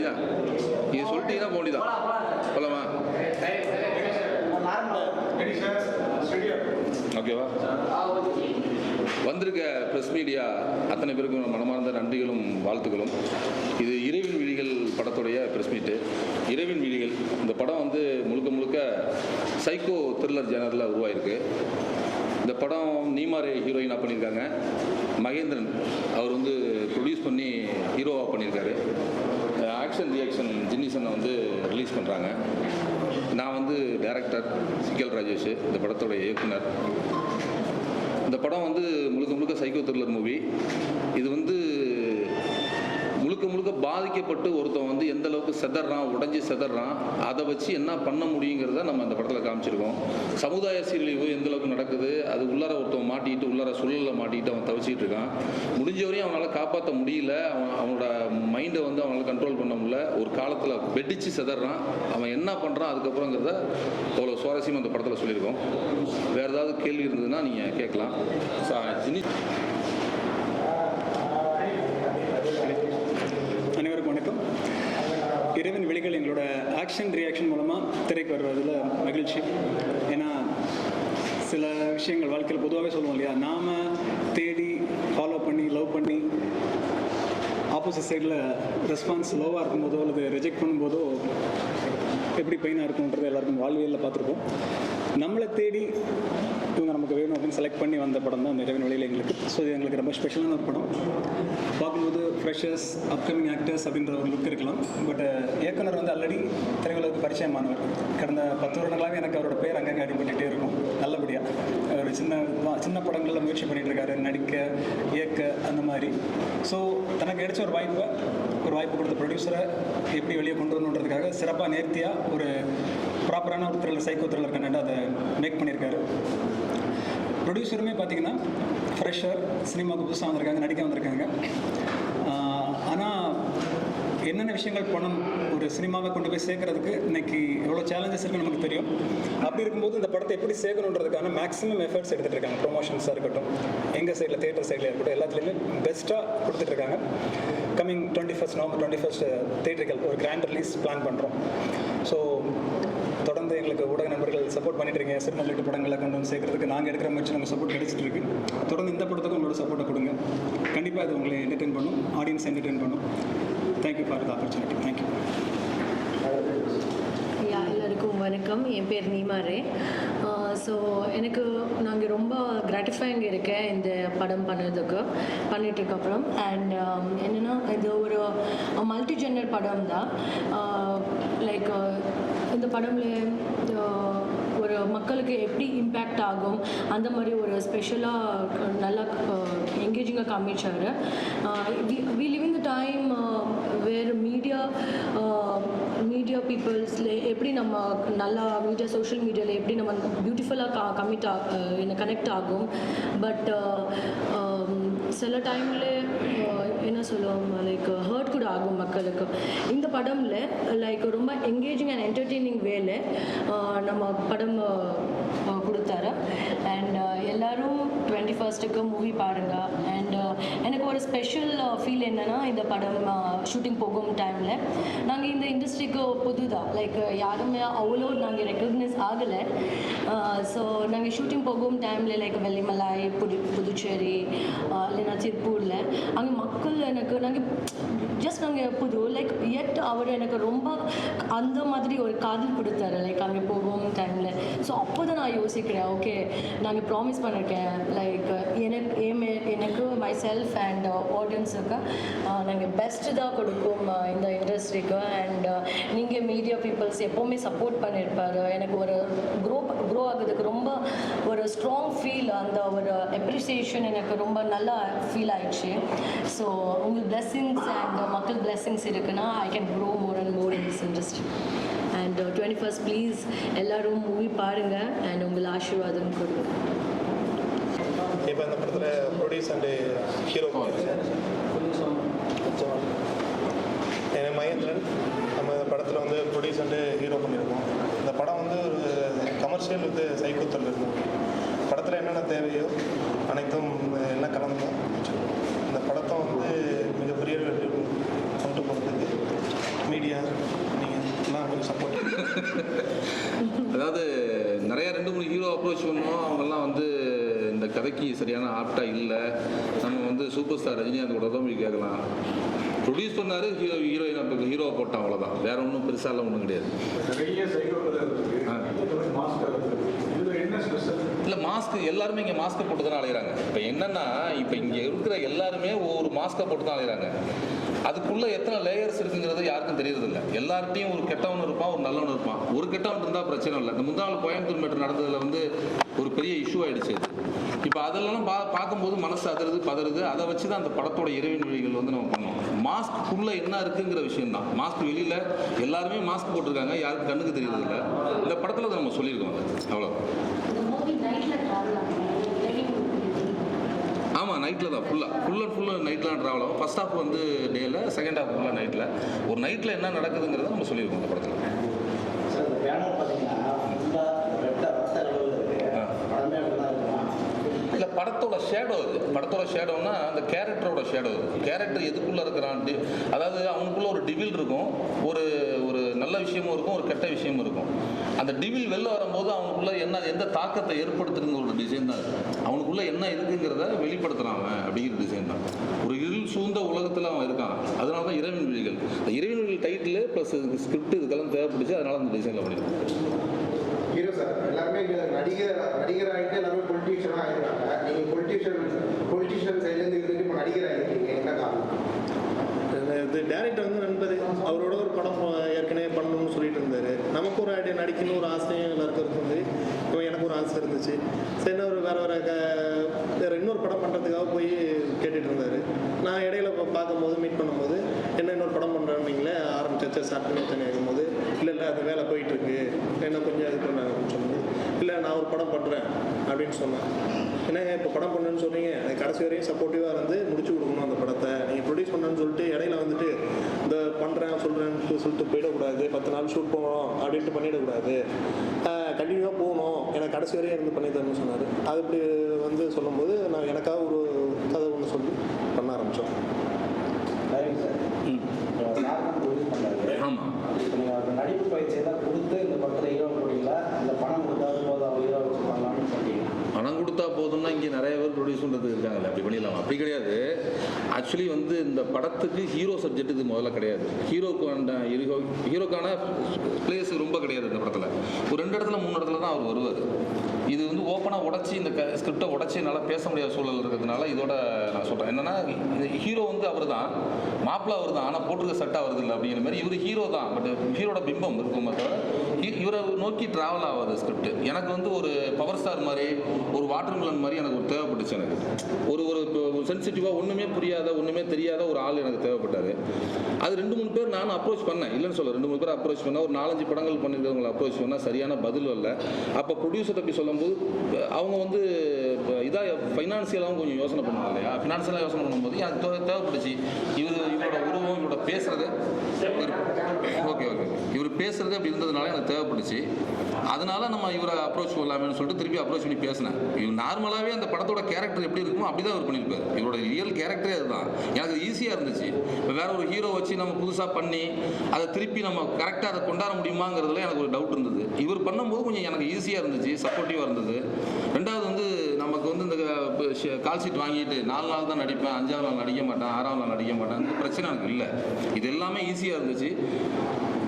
இல்லையா? இது சொல்லிட்டீங்கன்னா போண்டிதான் போலாமா? ஓகேவா? வந்திருக்க ப்ரெஸ் மீடியா அத்தனை பேருக்கும் மனமார்ந்த நன்றிகளும் வாழ்த்துக்களும். இது இரவின் விழிகள் படத்துடைய ப்ரெஸ் மீட்டு. இரவின் விழிகள் இந்த படம் வந்து முழுக்க முழுக்க சைக்கோ த்ரில்லர் ஜேனரில் உருவாயிருக்கு. இந்த படம் நீமாரே ஹீரோயினாக பண்ணியிருக்காங்க. மகேந்திரன் அவர் வந்து ப்ரொடியூஸ் பண்ணி ஹீரோவாக பண்ணியிருக்காரு. ஆக்ஷன் ரியாக்ஷன் ஜின்னிசனை வந்து ரிலீஸ் பண்ணுறாங்க. நான் வந்து டைரக்டர் சிக்கல் ராஜேஷ், இந்த படத்தோட இயக்குனர். இந்த படம் வந்து முழுக்க முழுக்க சைக்கோ த்ரில்லர் மூவி. இது வந்து முழுக்க முழுக்க பாதிக்கப்பட்டு ஒருத்தன் வந்து எந்த அளவுக்கு செதறான், உடஞ்சி செதறான், அதை வச்சு என்ன பண்ண முடியுங்கிறத நம்ம அந்த படத்தில் காமிச்சிருக்கோம். சமுதாய சீரழிவு எந்த அளவுக்கு நடக்குது, அது உள்ளார ஒருத்தன் மாட்டிக்கிட்டு உள்ளார சூழலில் மாட்டிக்கிட்டு அவன் தவிச்சிக்கிட்டு இருக்கான். முடிஞ்ச வரையும் அவனால் காப்பாற்ற முடியல. அவனோட மைண்டை வந்து அவனால் கண்ட்ரோல் பண்ண முடியல. ஒரு காலத்தில் வெடிச்சு செதறான். அவன் என்ன பண்ணுறான் அதுக்கப்புறங்கிறத அவ்வளோ சுவாரஸ்யமாக அந்த படத்தில் சொல்லியிருக்கோம். வேறு ஏதாவது கேள்வி இருந்ததுன்னா நீங்கள் கேட்கலாம். அனைவருக்கும் வணக்கம். இரவின் விழிகள் எங்களோட ஆக்ஷன் ரியாக்ஷன் மூலமாக திரைக்கு வருவதில் மகிழ்ச்சி. ஏன்னா சில விஷயங்கள் வாழ்க்கையில் பொதுவாகவே சொல்லுவோம் இல்லையா, நாம் தேடி ஃபாலோ பண்ணி லவ் பண்ணி ஆப்போசிட் சைடில் ரெஸ்பான்ஸ் லோவாக இருக்கும்போதோ அல்லது ரிஜெக்ட் பண்ணும்போதோ எப்படி பெயினாக இருக்குன்றது எல்லாருக்கும் வாழ்வியலில் பார்த்துருப்போம். நம்மளை தேடி இவங்க நமக்கு வேணும் அப்படின்னு செலக்ட் பண்ணி வந்த படம் தான் அந்த இரவின் வழியில் எங்களுக்கு. ஸோ இது எங்களுக்கு ரொம்ப ஸ்பெஷலான ஒரு படம். பார்க்கும்போது ஃப்ரெஷர்ஸ், அப்கமிங் ஆக்டர்ஸ் அப்படின்ற ஒரு லுக் இருக்கலாம். பட் இயக்குனர் வந்து ஆல்ரெடி திரையுலகுக்கு பரிச்சயமானவர். கடந்த 10 வருடங்களாக எனக்கு அவரோட பேர் அங்கங்கே அடிபட்டுகிட்டே இருக்கும். நல்லபடியாக ஒரு சின்ன படங்களில் முயற்சி பண்ணிகிட்டு இருக்காரு, நடிக்க, இயக்க, அந்த மாதிரி. ஸோ தனக்கு கிடைச்ச ஒரு வாய்ப்பு கொடுத்த ப்ரொடியூசரை எப்படி வெளியே கொண்டு வரணுன்றதுக்காக சிறப்பாக நேர்த்தியாக ஒரு ப்ராப்பரான ஒரு த்ரில்லர், சைக்கோ த்ரில்லர் கண்டென்ட் அதை மேக் பண்ணியிருக்காரு. ப்ரொடியூசருமே பார்த்தீங்கன்னா ஃப்ரெஷர், சினிமாவுக்கு புதுசாக வந்திருக்காங்க, நடிக்க வந்திருக்காங்க. ஆனால் என்னென்ன விஷயங்கள் பண்ணணும், ஒரு சினிமாவை கொண்டு போய் சேர்க்கறதுக்கு இன்றைக்கி எவ்வளோ சேலஞ்சஸ் இருக்குன்னு நமக்கு தெரியும். அப்படி இருக்கும்போது இந்த படத்தை எப்படி சேர்க்கணுன்றதுக்கான மேக்ஸிமம் எஃபர்ட்ஸ் எடுத்துகிட்டு இருக்காங்க. ப்ரொமோஷன்ஸாக இருக்கட்டும், எங்கள் சைடில் தியேட்டர் சைடில் இருக்கட்டும், எல்லாத்துலேயுமே பெஸ்ட்டாக கொடுத்துட்ருக்காங்க. கம்மிங் 21 நவம்பர் 21 தியேட்டர்கள் ஒரு கிராண்ட் ரிலீஸ் பிளான் பண்ணுறோம். ஸோ தொடர்ந்து எங்களுக்கு ஊடக நண்பர்கள் சப்போர்ட் பண்ணிட்டு இருக்கீங்க. சினிமா ரிலேட்டட் படங்களை கொண்டு வந்து சேர்க்கறதுக்கு நாங்கள் எடுக்கிற முயற்சி நமக்கு சப்போர்ட் கிடைச்சிட்டு இருக்கு. தொடர்ந்து இந்த படத்துக்கு உங்களோட சப்போர்ட்டை கொடுங்க. கண்டிப்பாக அது உங்களை என்டர்டெயின் பண்ணும், ஆடியன்ஸ் என்டர்டெயின் பண்ணும். Thank you for the opportunity. Thank you. எல்லாருக்கும் வணக்கம். என் பேர் நீமாரே. ஸோ நாங்கள் ரொம்ப கிராட்டிஃபைங் இருக்கேன் இந்த படம் பண்ணிட்டுருக்கப்புறம். அண்ட் என்னென்னா இது ஒரு மல்டி ஜெண்டர் படம் தான். லைக் இந்த படம்ல ஒரு மக்களுக்கு எப்படி இம்பேக்ட் ஆகும் அந்த மாதிரி ஒரு ஸ்பெஷலாக நல்லா என்கேஜிங்காக காமிச்சார். We live in the time வேறு மீடியா பீப்புள்ஸில் எப்படி நம்ம நல்லா சோஷியல் மீடியாவில் எப்படி நம்ம பியூட்டிஃபுல்லாக கனெக்ட் ஆகும். பட் சில டைமில் என்ன சொல்லுவோம், லைக் ஹர்ட் கூட ஆகும் மக்களுக்கு. இந்த படம்ல லைக் ரொம்ப என்கேஜிங் அண்ட் என்டர்டெய்னிங் வேல நம்ம படம் கொடுத்தாரு. அண்ட் எல்லோரும் 21க்கு மூவி பாருங்கள். அண்ட் எனக்கு ஒரு ஸ்பெஷல் ஃபீல் என்னென்னா, இந்த படம் ஷூட்டிங் போகும் டைமில் நாங்கள் இந்த இண்டஸ்ட்ரிக்கு புதுதான், லைக் யாருமே அவ்வளோ நாங்கள் ரெக்கக்னைஸ் ஆகலை. ஸோ நாங்கள் ஷூட்டிங் போகும் டைமில் லைக் வெள்ளிமலை, புதுச்சேரி இல்லைன்னா திருப்பூரில் அங்கே மக்கள் நாங்கள் புது லைக் அவர் எனக்கு ரொம்ப அந்த மாதிரி ஒரு காதல் கொடுத்தாரு லைக் அங்கே போகும் டைமில். ஸோ அப்போ தான் நான் யோசிக்கிறேன், ஓகே நாங்கள் ப்ராமிஸ் பண்ணியிருக்கேன் லைக் எனக்கு மை செல்ஃப் அண்ட் ஆடியன்ஸுக்கு நாங்கள் பெஸ்ட்டு தான் கொடுக்கும் இந்த இண்டஸ்ட்ரிக்கு. அண்ட் நீங்கள் மீடியா பீப்புள்ஸ் எப்போவுமே சப்போர்ட் பண்ணியிருப்பார். எனக்கு ஒரு க்ரோ ஆகுறதுக்கு ரொம்ப ஒரு ஸ்ட்ராங் ஃபீல், அந்த ஒரு அப்ரிசியேஷன் எனக்கு ரொம்ப நல்லா ஃபீல் ஆயிடுச்சு. ஸோ உங்கள் பிளெஸ்ஸிங்ஸ் அண்ட் மக்கள் பிளெஸ்ஸிங்ஸ் இருக்குன்னா I can grow more and more in this industry. And 21 please எல்லோரும் மூவி பாருங்கள் அண்ட் உங்கள் ஆசீர்வாதம் கொடுங்க. இப்போ இந்த படத்தில் ப்ரொடியூஸ் அண்டு ஹீரோ என் மகேந்திரன். நம்ம இந்த படத்தில் வந்து ப்ரொடியூஸ் அண்டு ஹீரோ பண்ணியிருக்கோம். இந்த படம் வந்து ஒரு commercial with psycho thriller movie. படத்தில் என்னென்ன தேவையோ அனைத்தும் எல்லாம் கலந்து இந்த படத்தை வந்து மிகப்பெரிய கொண்டு போகிறதுக்கு மீடியா அதாவது நிறையா 2-3 ஹீரோ அப்ரோச் பண்ணோம், அவங்கெல்லாம் வந்து இந்த கதைக்கு சரியான ஆப்டாக இல்லை. நம்ம வந்து சூப்பர் ஸ்டார் ரஜினிகாந்த் கூட தான் போய் கேட்கலாம். ப்ரொடியூஸ் பண்ணார், ஹீரோவை போட்டான், அவ்வளோதான். வேற ஒன்றும் பெருசாலாம் ஒன்றும் கிடையாது. இல்லை மாஸ்க் எல்லாருமே இங்கே மாஸ்க்கை போட்டு தான் அலைகிறாங்க. இப்போ என்னென்னா, இப்போ இங்கே இருக்கிற எல்லாருமே ஒவ்வொரு மாஸ்க்கை போட்டு தான் அலைகிறாங்க. அதுக்குள்ளே எத்தனை லேயர்ஸ் இருக்குங்கிறது யாருக்கும் தெரியறதில்ல. எல்லார்ட்டையும் ஒரு கெட்டவன் இருப்பான், ஒரு நல்லவன் இருப்பான். ஒரு கெட்டவன் இருந்தால் பிரச்சனை இல்லை. இந்த முந்தாள் கோயம்புத்தூர் மேட்டர் நடந்ததில் வந்து ஒரு பெரிய இஷ்யூ ஆகிடுச்சு. இப்போ அதெல்லாம் பார்க்கும்போது மனசு அதிருது, பதறுது. அதை வச்சு தான் அந்த படத்தோட இறைவன் வழிகள் வந்து நம்ம பண்ணோம். மாஸ்க்குள்ளே என்ன இருக்குங்கிற விஷயம் தான். மாஸ்க் வெளியில் எல்லாருமே மாஸ்க் போட்டிருக்காங்க, யாருக்கும் கண்ணுக்கு தெரியறதில்ல. இந்த படத்தில் அதை நம்ம சொல்லியிருக்கோம். அவ்வளோ. ஆமாம், நைட்டில் தான் ஃபுல்லாக நைட்டில் தான் ட்ராவல் ஆகும். ஃபர்ஸ்ட் ஹாஃப் வந்து டேயில், செகண்ட் ஹாஃப் ஃபுல்லாக நைட்டில். ஒரு நைட்டில் என்ன நடக்குதுங்கிறத நம்ம சொல்லியிருக்கோம் அந்த படத்தில். இல்லை, படத்தோட ஷேடோ அது. படத்தோட ஷேடோன்னா அந்த கேரக்டரோட ஷேடோ அது. கேரக்டர் எதுக்குள்ளே இருக்கிறான், அதாவது அவனுக்குள்ள ஒரு டிவில் இருக்கும், ஒரு ஒரு நல்ல விஷயமும் இருக்கும், ஒரு கெட்ட விஷயமும் இருக்கும். அந்த டிவில் வெளில வரும்போது அவனுக்குள்ள என்ன, எந்த தாக்கத்தை ஏற்படுத்துங்கிற ஒரு டிசைன் தான் இருக்குது. அவனுக்குள்ள என்ன இருக்குங்கிறத வெளிப்படுத்துகிறான் அவன் அப்படிங்கிற டிசைன் தான். ஒரு இருள் சூழ்ந்த உலகத்தில் அவன் இருக்கான். அதனால தான் இறைவன் விழிகள். அந்த இறைவன் விழிகள் டைட்டில் ப்ளஸ் ஸ்கிரிப்ட் இதுக்கெல்லாம் தேவைப்படுச்சு. அதனால அந்த டிசைனில் பண்ணியிருக்கோம். ஹீரோ சார் எல்லாருமே இங்கே நடிகர் ஆகிட்டு எல்லாமே பொலிட்டீஷியனாக ஆகிடுறாங்க. நீங்கள் பொலிட்டீஷியன் சைட்லேருந்து இருந்துட்டு இப்போ நடிகர் ஆகிருக்கீங்க, என்ன காரணம்? இது டேரக்டர் வந்து நண்பர், அவரோட ஒரு படம் ஏற்கனவே பண்ணணும்னு சொல்லிட்டு இருந்தார். நமக்கு ஒரு ஐடியா, நடிக்கணும் ஒரு ஆசையும் எல்லாருக்கும் இருக்குது. இப்போ எனக்கு ஒரு ஆசை இருந்துச்சு. சரி, ஒரு வேறு இன்னொரு படம் பண்ணுறதுக்காக போய் கேட்டுட்டு இருந்தார். நான் இடையில பார்க்கும்போது மீட் பண்ணும்போது என்ன இன்னொரு படம் பண்ணுறேன்னீங்களே, ஆரம்பிச்சாச்சு ஸ்டார்ட் பண்ணி தண்ணி ஆகும்போது இல்லை அது வேலை போயிட்டுருக்கு, என்ன கொஞ்சம் இது பண்ண சொன்னது. இல்லை நான் ஒரு படம் பண்ணுறேன் அப்படின்னு சொன்னேன். ஏன்னா இப்போ படம் பண்ணுன்னு சொன்னீங்க, அது கடைசி வரையும் சப்போர்ட்டிவாக இருந்து முடிச்சு கொடுக்கணும் அந்த படத்தை. நீங்கள் ப்ரொடியூஸ் பண்ணுன்னு சொல்லிட்டு இடையில வந்துட்டு இந்த பண்ணுறேன் சொல்கிறேன்னு சொல்லிட்டு போயிடக்கூடாது. 10 நாள் ஷூட் போகணும் அப்படின்ட்டு பண்ணிடக்கூடாது, கண்டினியூவாக போகணும், எனக்கு கடைசி வரையும் இருந்து பண்ணி தரணும்னு சொன்னார். அது இப்படி வந்து சொல்லும்போது நான் எனக்காக ஒரு கதை ஒன்று சொல்லி பண்ண ஆரம்பித்தோம். ஆமாம், நடிப்பு பயிற்சியை தான் கொடுத்து இந்த படத்தில் ஹீரோ போட்டிங்களா, இந்த பணம் கொடுத்தாது போதும் அவர் ஹீரோ வச்சு பண்ணலாம்னு சொன்னீங்க. பணம் கொடுத்தா போதும்னா இங்கே நிறைய பேர் ப்ரொடியூஸ் பண்ணுறது இருக்காங்கல்ல, அப்படி பண்ணிடலாம். அப்படி கிடையாது. ஆக்சுவலி வந்து இந்த படத்துக்கு ஹீரோ சப்ஜெக்ட் இது முதல்ல கிடையாது. ஹீரோக்கான பிளேஸ் ரொம்ப கிடையாது இந்த படத்தில். ஒரு 2 இடத்துல 3 இடத்துல தான் அவர் வருவார். இது வந்து ஓப்பனாக உடச்சி இந்த ஸ்கிரிப்டை உடச்சி என்னால் பேச முடியாத சூழல் இருக்கிறதுனால இதோட நான் சொல்கிறேன். என்னென்னா, ஹீரோ வந்து அவர் தான், மாப்பிள்ளை அவர் தான், ஆனால் போட்டிருக்க சட்டை வருது இல்லை அப்படிங்கிற மாதிரி. இவர் ஹீரோ தான், பட் ஹீரோட பிம்பம் இருக்கும். இவரை நோக்கி ட்ராவல் ஆகாது ஸ்கிரிப்ட். எனக்கு வந்து ஒரு பவர் ஸ்டார் மாதிரி, ஒரு வாட்டர் மிலன் மாதிரி எனக்கு ஒரு தேவைப்பட்டுச்சு. எனக்கு ஒரு ஒரு சென்சிட்டிவாக ஒன்றுமே புரியாத, ஒன்றுமே தெரியாத ஒரு ஆள் எனக்கு தேவைப்பட்டார். அது 2-3 பேர் நான் அப்ரோச் பண்ணேன், இல்லைன்னு சொல்ல, 2-3 பேர் அப்ரோச் பண்ணேன். ஒரு 4-5 படங்கள் பண்ணியிருக்கவங்களை அப்ரோச் பண்ணால் சரியான பதில் இல்லை. அப்போ ப்ரொடியூசர் அப்படி சொல்லும்போது அவங்க வந்து இதாக ஃபைனான்சியலாகவும் கொஞ்சம் யோசனை பண்ணுவாங்க இல்லையா. ஃபினான்சியலாக யோசனை பண்ணும்போது எனக்கு தேவைப்பட்டுச்சு. இவரோட உருவம், இவரோட பேசுறது, ஓகே இவர் பேசுறது அப்படி இருந்ததுனால எனக்கு தேவைப்பட்டுச்சு. அதனால நம்ம இவரை அப்ரோச் பண்ணலாமேன்னு சொல்லிட்டு திருப்பி அப்ரோச் பண்ணி பேசினேன். இவர் நார்மலாகவே அந்த படத்தோட கேரக்டர் எப்படி இருக்குமோ அப்படி தான் அவர் பண்ணியிருப்பார். இவரோட ரியல் கேரக்டரே அதுதான். எனக்கு ஈஸியாக இருந்துச்சு. இப்போ வேற ஒரு ஹீரோ வச்சு நம்ம புதுசாக பண்ணி அதை திருப்பி நம்ம கரெக்டாக அதை கொண்டாட முடியுமாங்கிறதுல எனக்கு ஒரு டவுட் இருந்தது. இவர் பண்ணும்போது கொஞ்சம் எனக்கு ஈஸியாக இருந்துச்சு, சப்போர்ட்டிவாக இருந்தது. ரெண்டாவது வந்து நமக்கு வந்து இந்த கால் ஷீட் வாங்கிட்டு 4 நாள் தான் நடிப்பேன், 5ஆவது நாள் நடிக்க மாட்டேன், 6ஆவது நாள் நடிக்க மாட்டேன், அந்த பிரச்சனை எனக்கு இல்லை. இது எல்லாமே ஈஸியாக இருந்துச்சு.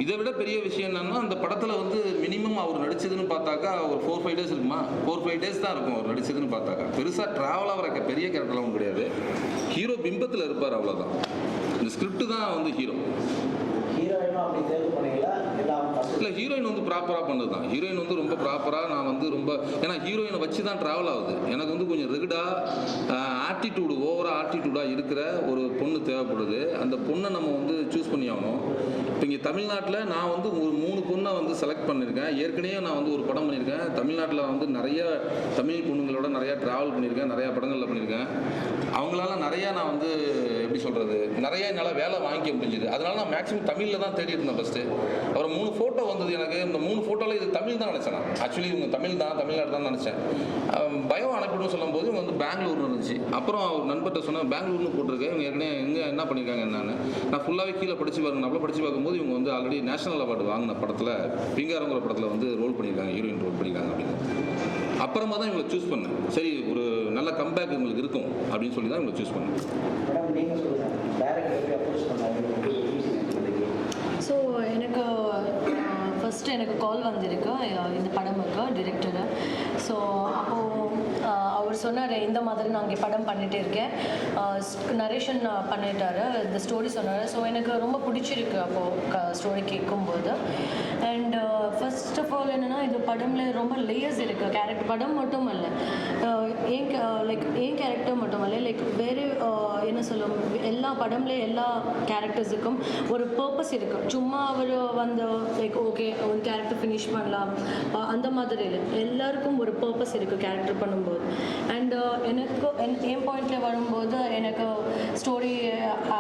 இதை விட பெரிய விஷயம் என்னன்னா, அந்த படத்தில் வந்து மினிமம் அவர் நடிச்சதுன்னு பார்த்தாக்கா ஒரு 4-5 டேஸ் இருக்குமா, 4-5 டேஸ் தான் இருக்கும் அவர் நடிச்சதுன்னு பார்த்தாக்கா. பெருசாக ட்ராவல் ஆகிற பெரிய கேரக்டர்லாம் கிடையாது. ஹீரோ பிம்பத்தில் இருப்பார், அவ்வளோதான். இந்த ஸ்கிரிப்ட் தான் வந்து ஹீரோ. ஹீரோயினும் அப்படி தேர்வு பண்ணீங்களா? இல்லை, ஹீரோயின் வந்து ப்ராப்பராக பண்ணது தான். ஹீரோயின் வந்து ரொம்ப ப்ராப்பராக நான் வந்து ரொம்ப, ஏன்னா ஹீரோயினை வச்சு தான் ட்ராவல் ஆகுது. எனக்கு வந்து கொஞ்சம் ரெகுடாக ஆட்டிடியூடு, ஓவராக ஆட்டிடியூடாக இருக்கிற ஒரு பொண்ணு தேவைப்படுது. அந்த பொண்ணை நம்ம வந்து சூஸ் பண்ணி ஆகணும். இப்போ இங்கே தமிழ்நாட்டில் நான் வந்து ஒரு 3 பொண்ணை வந்து செலக்ட் பண்ணியிருக்கேன். ஏற்கனவே நான் வந்து ஒரு படம் பண்ணியிருக்கேன். தமிழ்நாட்டில் வந்து நிறைய தமிழ் பொண்ணுங்களோட நிறையா ட்ராவல் பண்ணியிருக்கேன், நிறையா படங்களில் பண்ணியிருக்கேன். அவங்களால நிறையா நான் வந்து எப்படி சொல்கிறது, நிறையா என்னால் வேலை வாங்கிக்க முடிஞ்சுது. அதனால நான் மேக்ஸிமம் தமிழில் தான் தேடி இருந்தேன் ஃபஸ்ட்டு. அப்புறம் 3 ஃபோட்டோ வந்தது எனக்கு. இந்த 3 ஃபோட்டோவில் இது தமிழ் தான் நினச்சேன் நான். ஆக்சுவலி இவங்க தமிழ்நாடு தான் நினச்சேன். பயம் அனுப்பிடும் சொல்லும்போது இவங்க வந்து பெங்களூர்னு இருந்துச்சு. அப்புறம் ஒரு நண்பர்கிட்ட சொன்னேன், பெங்களூர்னு போட்டிருக்கேன், இவங்க ஏற்கனவே என்ன பண்ணியிருக்காங்க என்னன்னு. நான் ஃபுல்லாகவே கீழே படித்து பாருங்க, படித்து பார்க்கும்போது இவங்க வந்து ஆல்ரெடி நேஷனல் அவார்டு வாங்கின படத்தில் பிங்காரங்கிற படத்தில் வந்து ரோல் பண்ணியிருக்காங்க, ஹீரோயின் ரோல் பண்ணியிருக்காங்க அப்படின்னு. அப்புறமா தான் இவங்களை சூஸ் பண்ணேன். சரி ஒரு நல்ல கம்பேக் இவங்களுக்கு இருக்கும் அப்படின்னு சொல்லி தான் இவங்களை சூஸ் பண்ணேன். மேடம் நீங்கள் சொல்லுங்கள், டேரக்டர் எப்படி அப்ரோச் பண்ணாங்க? ஸோ எனக்கு ஃபஸ்ட்டு எனக்கு கால் வந்திருக்கு இந்த படமுக்கு டிரெக்டரு. ஸோ அப்போது அவர் சொன்னார், இந்த மாதிரி நான் இங்கே படம் பண்ணிகிட்டே இருக்கேன், நரேஷன் பண்ணிட்டாரு, இந்த ஸ்டோரி சொன்னார். ஸோ எனக்கு ரொம்ப பிடிச்சிருக்கு அப்போது ஸ்டோரி கேட்கும்போது. அண்ட் ஃபர்ஸ்ட் ஆஃப் ஆல் என்னென்னா இது படமில் ரொம்ப லேயர்ஸ் இருக்குது. கேரக்டர் படம் மட்டும் அல்ல, ஏன் கேரக்டர் மட்டும் அல்ல, லைக் வேறு என்ன சொல்லும், எல்லா படம்ல எல்லா கேரக்டர்ஸுக்கும் ஒரு பர்பஸ் இருக்குது. சும்மா அவர் வந்து லைக் ஓகே ஒரு கேரக்டர் ஃபினிஷ் பண்ணலாம் அந்த மாதிரி இல்லை, எல்லாருக்கும் ஒரு பர்பஸ் இருக்குது கேரக்டர் பண்ணும்போது. அண்ட் எனக்கு என் பாயிண்டில் வரும்போது எனக்கு story,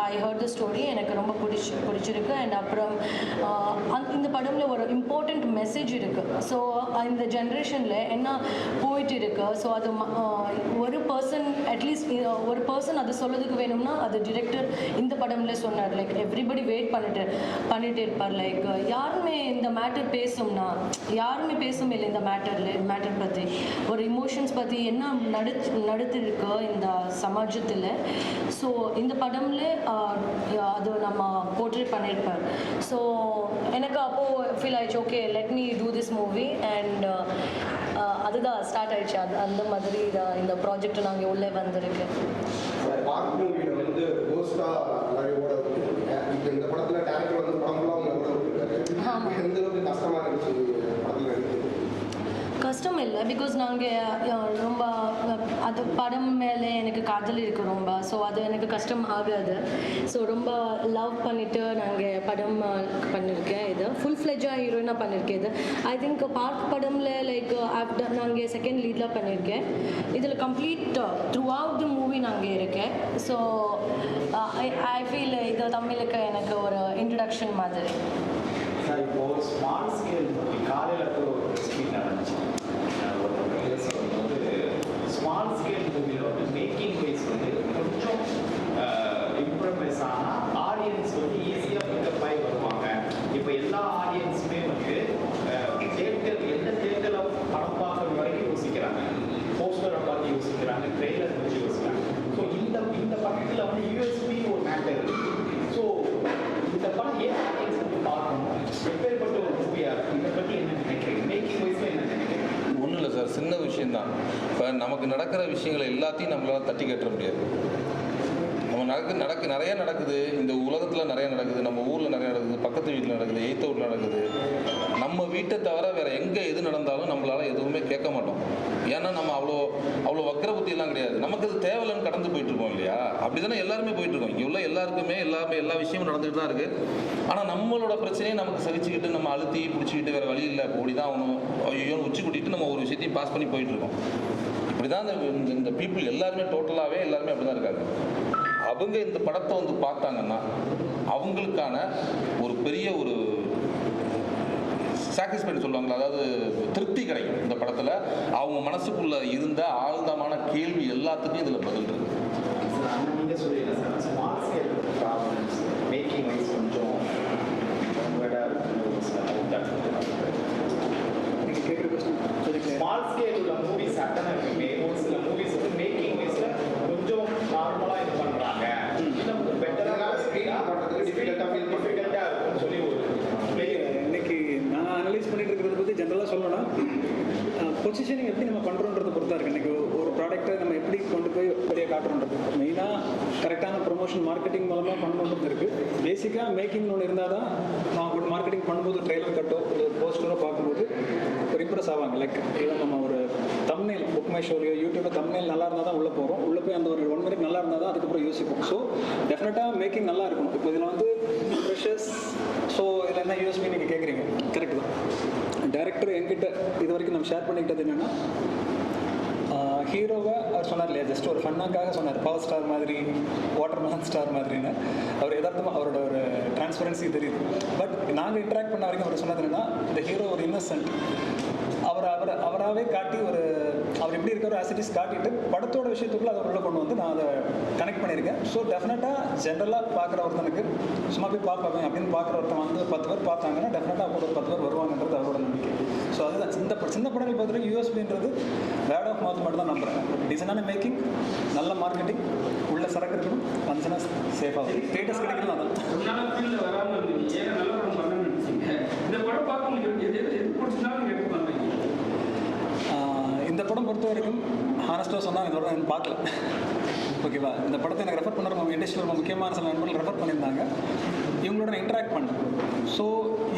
I heard the story, எனக்கு ரொம்ப பிடிச்சிருக்கு. அண்ட் அப்புறம் இந்த படமில் ஒரு இம்பார்ட்டண்ட் மெசேஜ் இருக்குது. ஸோ இந்த ஜென்ரேஷனில் என்ன போயிட்டு இருக்கு, ஸோ அது ஒரு பர்சன் அட்லீஸ்ட் ஒரு பர்சன் அது சொல்லதுக்கு வேணும்னா அது டிரெக்டர் இந்த படம்ல சொன்னார். லைக் எவ்ரிபடி வெயிட் பண்ணிட்டு இருப்பார். லைக் யாருமே இந்த மேட்டர் பேசும்னா யாருமே பேசும் இல்லை இந்த மேட்டர் பற்றி, ஒரு இமோஷன்ஸ் பற்றி என்ன நடத்திருக்கு இந்த சமாஜத்தில். ஸோ இந்த படம்ல அது நம்ம போர்ட்ரேட் பண்ணியிருப்பார். ஸோ எனக்கு அப்போது ஃபீல் ஆயிடுச்சு, okay let me do this movie. And அதுதான் ஸ்டார்ட் ஆயிடுச்சு. அந்த மாதிரி இந்த ப்ராஜெக்ட் நாங்கள் உள்ளே வந்திருக்கு. பார்க் மூவியில் வந்து கோஸ்டா நிறைய ஓட விட்டுருக்கீங்க. இப்போ இந்த படத்தில் டேரக்டர் வந்து படம்லாம் அவங்க ஓட விட்டுருக்காரு. எந்த அளவுக்கு கஷ்டமாக இருந்துச்சு படத்தில் நடிக்கிறது? கஷ்டம் இல்லை, பிகாஸ் நாங்கள் ரொம்ப அது படம் மேலே எனக்கு காதல் இருக்குது ரொம்ப. ஸோ அது எனக்கு கஷ்டம் ஆகாது. ஸோ ரொம்ப லவ் பண்ணிவிட்டு நாங்கள் படம் பண்ணியிருக்கேன். இது ஃபுல் ஃப்ளெஜாக ஹீரோயினாக பண்ணியிருக்கேன். இது ஐ திங்க் பார்க் படமில் லைக் நாங்கள் செகண்ட் லீடில் பண்ணியிருக்கேன். இதில் complete through out the movie நாங்கள் இருக்கேன். ஸோ ஐ ஃபீல் இது தமிழுக்கு எனக்கு ஒரு இன்ட்ரடக்ஷன் மாதிரி. சார் இப்போ ஒரு ஸ்மால் ஸ்கேல் காலையில் கூட ஒரு ஸ்பீட் நடந்துச்சு. ஸ்மால் ஸ்கேல் மூவியில் வந்து மேக்கிங் வைஸ் வந்து கொஞ்சம் இம்ப்ரூவ்மெண்ட்ஸ் ஆனால் ஆடியன்ஸ் வந்து ஈஸியாக பிக்கப் ஆகி வருவாங்க. இப்போ எல்லா ஆடியன்ஸுமே வந்து தேட்டர் எந்த தேட்டரில் படம் பார்க்குற வரைக்கும் யோசிக்கிறாங்க, போஸ்டரை பார்த்து யோசிக்கிறாங்க, ட்ரெய்லர் வச்சு யோசிக்கிறாங்க. ஸோ இந்த படத்தில் வந்து யூஎஸ்பி ஒரு மேட்டர் இருக்குது. ஸோ இந்த படம் ஏன் ஆடியன்ஸ் வந்து பார்க்கணும், எப்பேற்பட்ட ஒரு மூவியாக இருக்கும், இதை பற்றி என்ன நினைக்கிறீங்க? மேக்கிங் வைஸில் என்ன நினைக்கிறீங்க? ஒன்றும் இல்லை சார், சின்ன விஷயந்தான். இப்போ நமக்கு நடக்கிற விஷயங்களை எல்லாத்தையும் நம்மளால் தட்டி கட்ட முடியாது. நம்ம நிறைய நடக்குது, இந்த உலகத்தில் நிறைய நடக்குது, நம்ம ஊரில் நிறைய நடக்குது, பக்கத்து வீட்டில் நடக்குது, எய்த்த வீட்டில் நடக்குது. நம்ம வீட்டை தவிர வேறு எங்கே எது நடந்தாலும் நம்மளால் எதுவுமே கேட்க மாட்டோம். ஏன்னா நம்ம அவ்வளோ வக்கர புத்தியெல்லாம் கிடையாது. நமக்கு அது தேவையில்லைன்னு கடந்து போயிட்டுருக்கோம் இல்லையா? அப்படி தானே எல்லாருமே போயிட்டுருக்கோம். இங்கே உள்ள எல்லாருக்குமே எல்லா விஷயமும் நடந்துகிட்டு தான் இருக்குது. ஆனால் நம்மளோட பிரச்சனையை நமக்கு சகிச்சுக்கிட்டு நம்ம அழுத்தி பிடிச்சிக்கிட்டு வேறு வழி இல்லை, ஓடி தான் ஆகணும், ஐயோன்னு உச்சி கூட்டிகிட்டு நம்ம ஒரு விஷயத்தையும் பாஸ் பண்ணி போயிட்டுருக்கோம். இப்படி தான் இந்த பீப்புள் எல்லாருமே டோட்டலாகவே எல்லாருமே அப்படி தான் இருக்காங்க. அவங்க இந்த படத்தை வந்து பார்த்தாங்கன்னா அவங்களுக்கான ஒரு பெரிய ஒரு சாட்டிஸ்ஃபைடு சொல்லுவாங்களா, அதாவது திருப்தி கிடைக்கும். இந்த படத்தில் அவங்க மனசுக்குள்ளே இருந்த ஆழ்ந்தமான கேள்வி எல்லாத்துக்கும் இதில் பதில் இருக்குது. நீங்கள் சொல்லிடுங்க sir, small scale problems making wise கொஞ்சம் நீங்கள் கேட்குற கொஸ்டின் ஸ்மால் ஸ்கேல் உள்ள மூவிஸ் அட்டனை இருக்குமே, ஒரு சில மூவிஸ் வந்து மேக்கிங் வைஸில் கொஞ்சம் நார்மலாக இது பண்ணுறாங்க, இன்னும் பெட்டராக ஸ்க்ரீன் பண்ணுறதுக்கு டிஃபிகல்ட்டாக இருக்கும்னு சொல்லி ஒரு இன்னைக்கு நான் அனலைஸ் பண்ணிட்டு இருக்கிறத பற்றி ஜென்ரலாக சொல்லணும்னா பொசிஷனிங் எப்படி நம்ம பண்ணுறோன்றதை பொறுத்தா இருக்குது. இன்றைக்கி ஒரு ப்ராடக்ட்டை நம்ம எப்படி கொண்டு போய் வெளியே காட்டுறோன்றது மெயினாக கரெக்டான ப்ரொமோஷன் மார்க்கெட்டிங் மூலமாக பண்ணணுன்றது இருக்குது. பேசிக்காக மேக்கிங் ஒன்று இருந்தால் தான் நான் ஒரு மார்க்கெட்டிங் பண்ணும்போது ட்ரெய்லர் கட்டோ ஒரு போஸ்டரோ பார்க்கும்போது ஒரு இம்ப்ரெஸ் ஆவாங்க. லைக் ஈவன் நம்ம ஒரு தம்ப்நெயில் புக் மை ஷோலையோ யூடியூப்ல தம்ப்நெயில் நல்லா இருந்தால் தான் உள்ளே போகிறோம். உள்ளே போய் அந்த ஒரு 1 மினிட் நல்லா இருந்தால் தான் அதுக்கப்புறம் யோசிப்போம். ஸோ டெஃபினட்டாக மேக்கிங் நல்லா இருக்கணும். இப்போ இதில் வந்து ஃப்ரெஷர்ஸ், ஸோ இதில் என்ன யூஎஸ்பி நீங்கள் கேட்குறீங்க, கரெக்ட் தான். டேரக்டர் என்கிட்ட இது வரைக்கும் நம்ம ஷேர் பண்ணிக்கிட்டது என்னென்னா, ஹீரோவை அவர் சொன்னார் இல்லையா, ஜஸ்ட் ஒரு ஃபன்னாக்காக சொன்னார், பவர் ஸ்டார் மாதிரி, வாட்டர் மெலன் ஸ்டார் மாதிரின்னு. அவர் யதார்த்தமாக அவரோட ஒரு டிரான்ஸ்பரன்சி தெரியுது. பட் நாங்கள் இன்ட்ராக்ட் பண்ண வரைக்கும் அவர் சொன்னது என்னன்னா, இந்த ஹீரோ ஒரு இன்னசென்ட், அவராகவே காட்டி அவர் எப்படி இருக்காரோ ஆசிட்டிஸ் காட்டிட்டு படத்தோட விஷயத்துக்குள்ள அதை உள்ள கொண்டு வந்து நான் அதை கனெக்ட் பண்ணியிருக்கேன். ஸோ டெஃபினட்டாக ஜென்ரலாக பார்க்குற ஒருத்தனுக்கு சும்மா போய் பார்ப்பாங்க அப்படின்னு பார்க்குற ஒருத்தன் வந்து 10 பேர் பார்த்தாங்கன்னா டெஃபினட்டாக கூட ஒரு 10 பேர் வருவாங்கன்றது அவரோட நம்பிக்கை. ஸோ அதுதான் சின்ன படங்கள் பார்த்துட்டு யூஎஸ்பின்றது வேர்ட் ஆஃப் மவுத் மட்டும் தான் நம்புகிறேன். டிசைனான மேக்கிங், நல்ல மார்க்கெட்டிங், உள்ள சரக்கு இருக்கணும், வந்துச்சுன்னா சேஃபாக ஸ்டேட்டஸ் கிடைக்கணும். அதான் இந்த படம் பொறுத்த வரைக்கும் ஹானஸ்ட்டாக சொன்னால் இதோட நான் பார்க்கல. ஓகேவா, இந்த படத்தை எனக்கு ரெஃபர் பண்ணுற இண்டஸ்ட்ரியில் ரொம்ப முக்கியமான சில நண்பர்கள் ரெஃபர் பண்ணியிருந்தாங்க. இவங்களோட நான் இன்ட்ராக்ட் பண்ணேன். ஸோ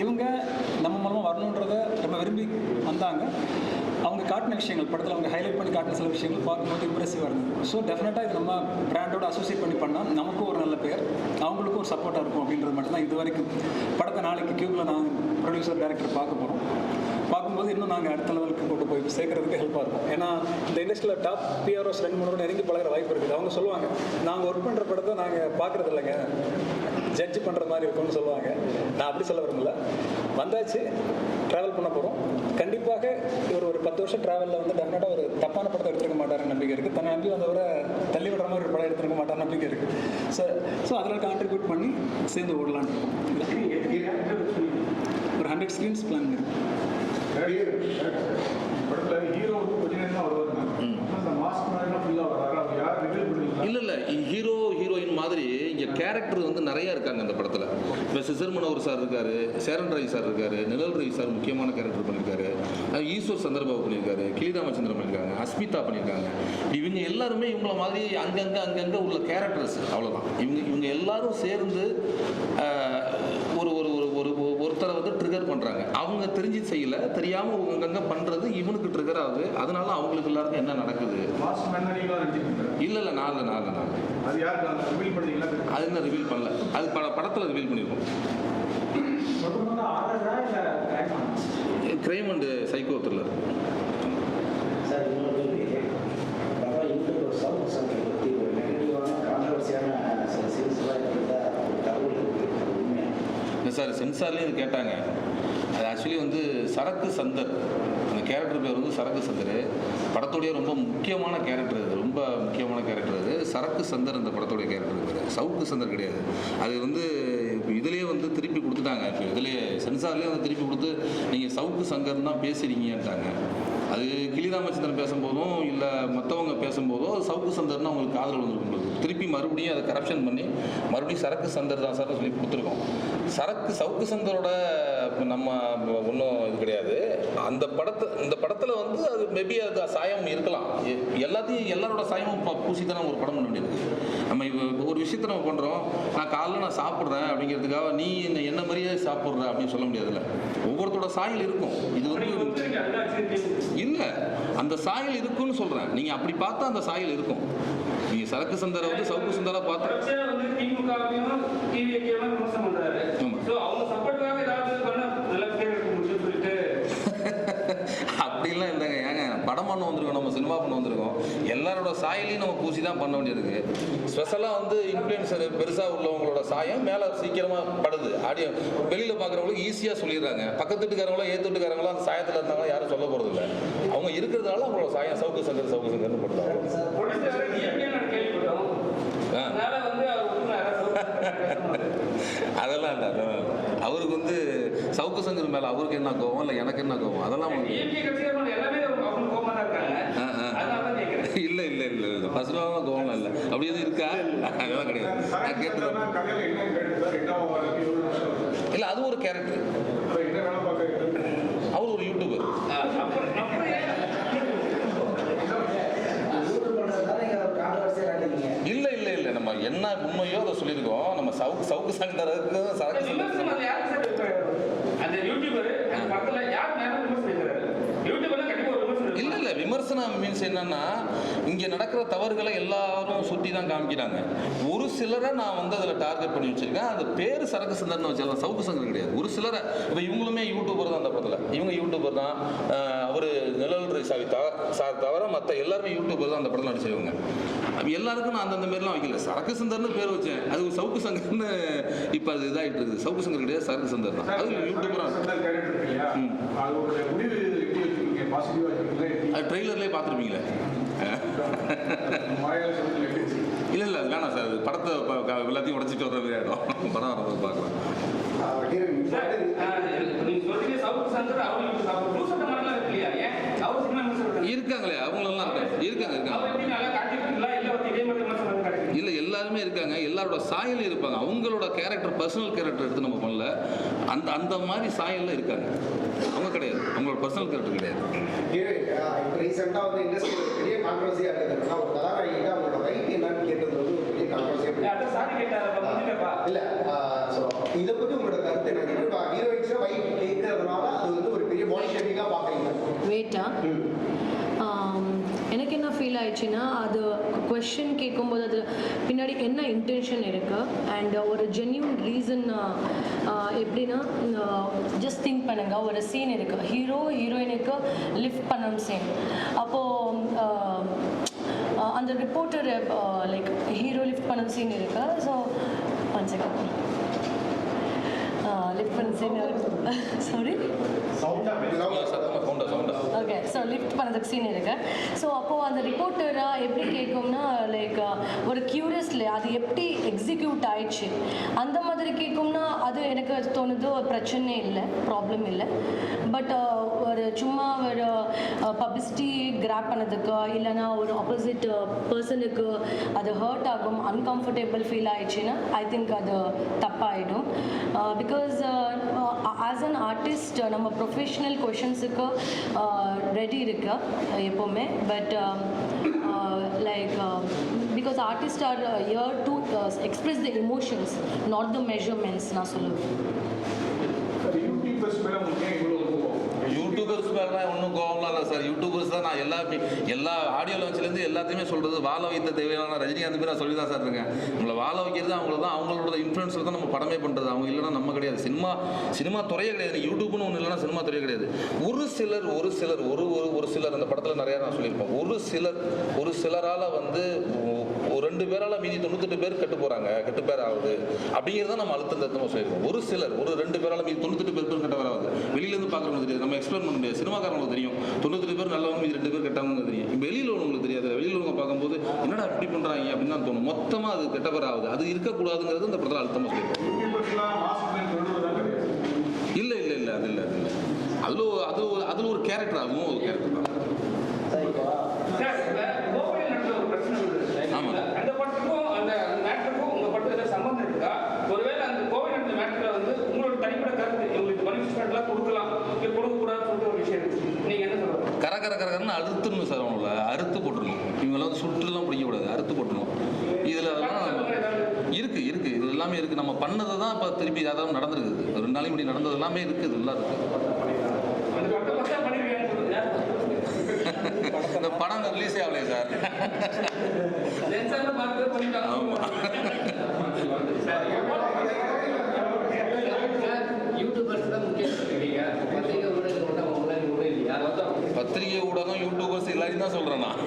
இவங்க நம்ம மூலமாக வரணுன்றதை ரொம்ப விரும்பி வந்தாங்க. அவங்க காட்டின விஷயங்கள் படத்தில் அவங்க ஹைலைட் பண்ணி காட்டின சில விஷயங்கள் பார்க்கும்போது இம்ப்ரெசிவாக இருந்தது. ஸோ டெஃபினட்டாக இது நம்ம பிராண்டோட அசோசியேட் பண்ணி பண்ணால் நமக்கும் ஒரு நல்ல பேர், அவங்களுக்கும் ஒரு சப்போர்ட்டாக இருக்கும் அப்படின்றது மட்டும்தான் இது வரைக்கும். படத்தை நாளைக்கு கியூபில் நான் ப்ரொடியூசர் டைரக்டர் பார்க்க போகிறோம். பார்க்கும்போது இன்னும் நாங்கள் அடுத்த லெவலுக்கு கொண்டு போய் சேர்க்கறதுக்கு ஹெல்ப்பாக இருக்கும். ஏன்னா இந்த இண்டஸ்ட்ரியில் டாப் பிஆர்ஓஸ் 2-3 நெருங்கி பழகிற வாய்ப்பு இருக்குது. அவங்க சொல்லுவாங்க, நாங்கள் ஒர்க் பண்ணுற படத்தை நாங்கள் பார்க்குறது இல்லைங்க, ஜட்ஜ் பண்ணுற மாதிரி இருக்கும்னு சொல்லுவாங்க. நான் அப்படி சொல்ல விரும்பல. வந்தாச்சு, ட்ராவல் பண்ண போகிறோம். கண்டிப்பாக இவர் ஒரு 10 வருஷம் ட்ராவலில் வந்து டெஃபினட்டாக ஒரு தப்பான படத்தை எடுத்துருக்க மாட்டாருன்னு நம்பிக்கை இருக்குது. தன்னை நம்பி வந்தவரை தள்ளி விடுற மாதிரி ஒரு படம் எடுத்துருக்க மாட்டார் நம்பிக்கை இருக்குது. ஸோ அதில் கான்ட்ரிபியூட் பண்ணி சேர்ந்து ஓடலான்னு ஒரு 100 ஸ்க்ரீன்ஸ் பிளான் இருக்குது. படத்தில் ஹீரோ வந்து கொஞ்ச நேரம் தான் வருவாங்க. அந்த மாஸ்க் மாதிரி ஃபுல்லாக வராரு. அவர் யார் ரிவீல் பண்ணுவீங்களா? இல்லை ஹீரோ ஹீரோயின் மாதிரி இங்கே கேரக்டர் வந்து நிறைய இருக்காங்க இந்த படத்தில். இப்போ சிசர் மனோகர் சார் இருக்காரு, சேரன் ரவி சார் இருக்காரு, நிழல் ரவி சார் முக்கியமான கேரக்டர் பண்ணியிருக்காரு, ஈஸ்வர் சந்திரபாபு பண்ணியிருக்காரு, கிளிராமச்சந்திரன் பண்ணியிருக்காங்க, அஸ்மிதா பண்ணியிருக்காங்க. இவங்க எல்லாருமே இவங்கள மாதிரி அங்கங்கே உள்ள கேரக்டர்ஸ் அவ்வளோதான். இவங்க எல்லாரும் சேர்ந்து ஒருத்தரை வந்து ட்ரிகர் பண்ணுறாங்க. அவங்க தெரிஞ்சு செய்யலை, தெரியாமல் அங்கங்கே பண்ணுறது இவனுக்கு ட்ரிகர் ஆகுது. அதனால அவங்களுக்கு எல்லாருக்கும் என்ன நடக்குது. இல்லை நாலு அது யாருக்கு ரிவீல் பண்ணீங்களா? அது என்ன ரிவீல் பண்ணல, அது படத்தில் ரிவீல் பண்ணியிருக்கோம். Crime and psycho thriller. Sir இன்னொரு ஒரு சவுத் சங்கத்தை பற்றி ஒரு நெகட்டிவான கான்ட்ரவர்சியான சில சீன்ஸ்லாம் இருக்கிறதா ஒரு தகவல் இருக்குது. உண்மையாக இல்லை சார், சென்சார்லேயும் இது கேட்டாங்க. அது ஆக்சுவலி வந்து சரக்கு சந்தர், அந்த கேரக்டர் பேர் வந்து சரக்கு சந்தர். படத்துடைய ரொம்ப முக்கியமான கேரக்டர் அது, ரொம்ப முக்கியமான கேரக்டர் அது. சரக்கு சந்தர் அந்த படத்துடைய கேரக்டர் பேர், சவுக்கு சந்தர் கிடையாது. அது வந்து இப்போ இதுலேயே வந்து திருப்பி கொடுத்துட்டாங்க. இப்போ இதுலேயே சென்சார்லேயே வந்து திருப்பி கொடுத்து நீங்கள் சவுக்கு சங்கர் தான் பேசுகிறீங்கன்ட்டாங்க. அது கிளிராமச்சந்திரன் பேசும்போதும் இல்லை மற்றவங்க பேசும்போதோ அது சவுக்கு சந்தர்னு அவங்களுக்கு காதல் வந்துருக்கும். திருப்பி மறுபடியும் அதை கரப்ஷன் பண்ணி மறுபடியும் சரக்கு சந்தர் தான் சார் சொல்லி கொடுத்துருக்கோம். சவுக்கு சந்தரோட நம்ம ஒன்றும் இது கிடையாது. இந்த படத்தில் வந்து அது மேபி அது சாயம் இருக்கலாம். எல்லாரோட சாயமும் பூசி தான் ஒரு படம் பண்ண வேண்டியது. நம்ம இப்போ ஒரு விஷயத்தை நம்ம பண்ணுறோம், நான் சாப்பிட்றேன் அப்படிங்கிறதுக்காக நீ என்ன மாதிரியே சாப்பிட்ற அப்படின்னு சொல்ல முடியாதுல்ல. ஒவ்வொருத்தரோட சாயல் இருக்கும். இது வந்து இல்லை, அந்த சாயல் இருக்குன்னு சொல்கிறேன். நீங்கள் அப்படி பார்த்தா அந்த சாயல் இருக்கும். நீங்கள் சரக்கு சந்தரை வந்து சவுக்கு சந்தராக பார்த்தா அப்படிலாம் இல்லைங்க. ஏங்க படம் பண்ண வந்திருக்கோம், நம்ம சினிமா பண்ண வந்திருக்கோம். எல்லாரோட சாயலையும் நம்ம பூசி தான் பண்ண வேண்டியதுக்கு. ஸ்பெஷலாக வந்து இன்ஃப்ளூயன்சர் பெருசாக உள்ளவங்களோட சாயம் மேலே சீக்கிரமாக படுது. ஆடியோ வெளியில் பார்க்குறவங்களுக்கு ஈஸியாக சொல்லிடுறாங்க. பக்கத்து வீட்டுக்காரங்களோ ஏற்றுட்டுக்காரங்களோ அந்த சாயத்தில் இருந்தாங்களோ யாரும் சொல்ல போகிறது இல்லை. அவங்க இருக்கிறதுனால அவங்களோட சாயம் சவுக்கு சங்கர்னு படுறாங்க. அதெல்லாம் இல்லை, அவருக்கு வந்து சவுக்கு சங்கர் மேலே அவருக்கு என்ன கோவம் இல்லை எனக்கு என்ன கோவம் அதெல்லாம் இல்லை இல்லை இல்லை இல்லை பர்சனலான கோவம் இல்லை. அப்படி எதுவும் இருக்கா? அதெல்லாம் கிடையாது. நான் கேட்டுதான் இல்லை, அது ஒரு கேரக்டர். அவர் ஒரு யூடியூபர். இல்லை இல்லை இல்லை, நம்ம என்ன உண்மையோ அதை சொல்லியிருக்கோம். நம்ம சவுக்கு சங்கருக்கு இல்லை இல்லை விமர்சனம் சிலர்னா மீன்ஸ் என்னன்னா, இங்கே நடக்கிற தவறுகளை எல்லாரும் சுற்றி தான் காமிக்கிறாங்க. ஒரு சிலரை நான் வந்து அதில் டார்கெட் பண்ணி வச்சிருக்கேன். அந்த பேர் சரக்கு சந்தர்னு வச்சாலும் சவுக்கு சங்கர் கிடையாது. ஒரு சிலரை இப்போ இவங்களுமே யூடியூபர் தான் அந்த படத்தில். இவங்க யூடியூபர் தான். அவர் நிழல் ரேசாவி சார் தவிர மற்ற எல்லாருமே யூடியூபர் தான் அந்த படத்தில் நடிச்சவங்க. எல்லாருக்கும் நான் அந்தந்த மாரிலாம் வைக்கல. சரக்கு சந்தர்னு பேர் வச்சேன். அது ஒரு சவுக்கு சங்கர்னு இப்போ அது இதாகிட்டு இருக்குது. சவுக்கு சங்கர் கிடையாது, சரக்கு சந்தர் தான். அது யூடியூபராக அது ட்ரெய்லர்லேயே பார்த்துருப்பீங்களே. இல்லை இல்லை, அது வேணாம் சார். அது படத்தை எல்லாத்தையும் உடச்சிட்டு வர மாதிரி ஆகிடும். படம் வரது பார்க்கலாம். இருக்காங்களே, அவங்களெல்லாம் இருக்காங்க. இல்லை, எல்லாருமே இருக்காங்க. எல்லாரோட சாயலும் இருப்பாங்க. அவங்களோட கேரக்டர், பர்சனல் கேரக்டர் எடுத்து நம்ம பண்ணல. அந்த மாதிரி சாயலில் இருக்காங்க. அவங்க கிடையாது, அவங்களோட பர்சனல் கேரக்டர் கிடையாது. இப்போ ரீசெண்டாக வந்து இண்டஸ்ட்ரியில் பெரிய கான்ட்ரவர்சியாக இருக்குதுன்னா, ஒரு கதாநாயகிட்ட அவங்களோட ரைட் என்னன்னு கேட்டது வந்து ஒரு பெரிய கான்ட்ரவர்சியாக இல்லை. ஸோ இதை பற்றி உங்களோட கருத்து என்ன? இப்போ ஹீரோயின்ஸை ரைட் கேட்கறதுனால அது வந்து ஒரு பெரிய பாடி ஷேமிங்காக பார்க்குறீங்க. வெயிட்டா எனக்கு என்ன ஃபீல் ஆயிடுச்சுன்னா, அது கொஷின் கேட்கும்போது அது பின்னாடி என்ன இன்டென்ஷன் இருக்குது அண்ட் ஒரு ஜென்யூன் ரீசன் எப்படின்னா, ஜஸ்ட் திங்க் பண்ணுங்க. ஒரு சீன் இருக்குது, ஹீரோயினுக்கு லிஃப்ட் பண்ணணும் சீன். அப்போது அந்த ரிப்போர்ட்டர் லைக் ஹீரோ லிஃப்ட் பண்ண சீன் இருக்கு. ஸோ 1 செகண்ட் லிஃப்ட் பண்ண scene sorry okay. So lift பண்ணதுக்கு சீன் இருக்கு. ஸோ அப்போது அந்த ரிப்போர்ட்டராக எப்படி கேட்கும்னா, லைக் ஒரு க்யூரியஸ்ல அது எப்படி எக்ஸிக்யூட் ஆயிடுச்சு அந்த மாதிரி கேட்கும்னா, அது எனக்கு தோணுது ஒரு பிரச்சனை இல்லை, ப்ராப்ளம் இல்லை. பட் ஒரு சும்மா ஒரு பப்ளிசிட்டி கிராப் பண்ணதுக்கு இல்லைனா ஒரு ஆப்போசிட் பர்சனுக்கு அது ஹர்ட் ஆகும், அன்கம்ஃபர்டபுள் ஃபீல் ஆயிடுச்சுன்னா ஐ திங்க் அது தப்பாயிடும். பிகாஸ் ஆஸ் அன் ஆர்டிஸ்ட் நம்ம ப்ரொஃபஷ்னல் கொஷின்ஸுக்கு ரெடி இருக்கு எப்போவுமே. But like because artist are here to express the emotions, not the measurements நான் சொல்லுவேன். யூடியூபர்ஸ் மேலே ஒன்றும் கோவம்லாம் இல்லை சார். யூடியூபர்ஸ் தான் நான் எல்லா ஆடியோ லான்ச்லேருந்து எல்லாத்தையுமே சொல்கிறது. வாழ வைத்த தேவையான ரஜினிகாந்த் பேர் நான் சொல்லி தான் சார் இருக்கேன். உங்களை வாழ வைக்கிறது அவங்கள தான், அவங்களோட இன்ஃப்ளூயன்ஸில் தான் நம்ம படமே பண்ணுறது. அவங்க இல்லைன்னா நம்ம கிடையாது. சினிமா துறையே கிடையாது. யூடியூப்னு ஒன்று இல்லைன்னா சினிமா துறையே கிடையாது. ஒரு சிலர் அந்த படத்தில் நிறையா நான் சொல்லியிருப்பேன். ஒரு சிலரால் வந்து ஒரு 2 பேரால் மீதி 98 பேர் கெட்டு பேர் ஆகுது அப்படிங்கிறத நம்ம அழுத்தமாக சொல்லியிருக்கோம். ஒரு 2 பேரால் மீதி 98 பேர் கெட்ட பேர் ஆகுது. வெளியிலேருந்து பார்க்குறவங்க தெரியாது, நம்ம எக்ஸ்பிளைன் பண்ண முடியாது. சினிமாக்காரங்களுக்கு தெரியும் 98 பேர் நல்லவங்க, மீதி 2 பேர் கெட்டவங்க தெரியும். வெளியில் உள்ளவங்களுக்கு தெரியாது. வெளியில் உள்ளவங்க பார்க்கும்போது என்னடா இப்படி பண்ணுறாங்க அப்படின்னு தான் தோணும். மொத்தமாக அது கெட்ட பேர் ஆகுது. அது இருக்கக்கூடாதுங்கிறது இந்த படத்தில் அழுத்தமாக சொல்லியிருக்கோம். இல்லை அது இல்லை. அதில் ஒரு கேரக்டர், அதுவும் ஒரு கேரக்டர் தான். ஆமாம். அந்த படத்துக்கும் அந்த மேட்டருக்கும் உங்கள் படத்துக்கு சம்பந்தம் இருக்கா? ஒருவேளை அந்த கோவில் நடந்த மேட்டரில் வந்து உங்களோட தனிப்பட்ட கருத்து உங்களுக்கு பனிஷ்மெண்ட்லாம் கொடுக்கலாம், இல்லை கொடுக்கக்கூடாதுன்னு சொல்லிட்டு ஒரு விஷயம் இருக்குது. நீங்கள் என்ன சொல்லுங்கள்? கரன்னு அறுத்துடணும் சார். அவங்கள அறுத்து போட்டுடணும். இவங்களாம் வந்து சுற்றுலாம் பிடிக்கக்கூடாது, அறுத்து போட்டுணும். இதில் அதெல்லாம் இருக்குது. இது எல்லாமே இருக்குது. நம்ம பண்ணதை தான் இப்போ திருப்பி அதாவது நடந்துருக்குது. 2 நாளைக்கு முன்னாடி நடந்தது எல்லாமே இருக்குது. எல்லாம் இருக்குது. இந்த படம் ரிலீஸே ஆகலையே சார். பத்திரிகை ஊடகம் யூடியூபர்ஸ் எல்லாரையும் தான் சொல்கிறேன் நான்.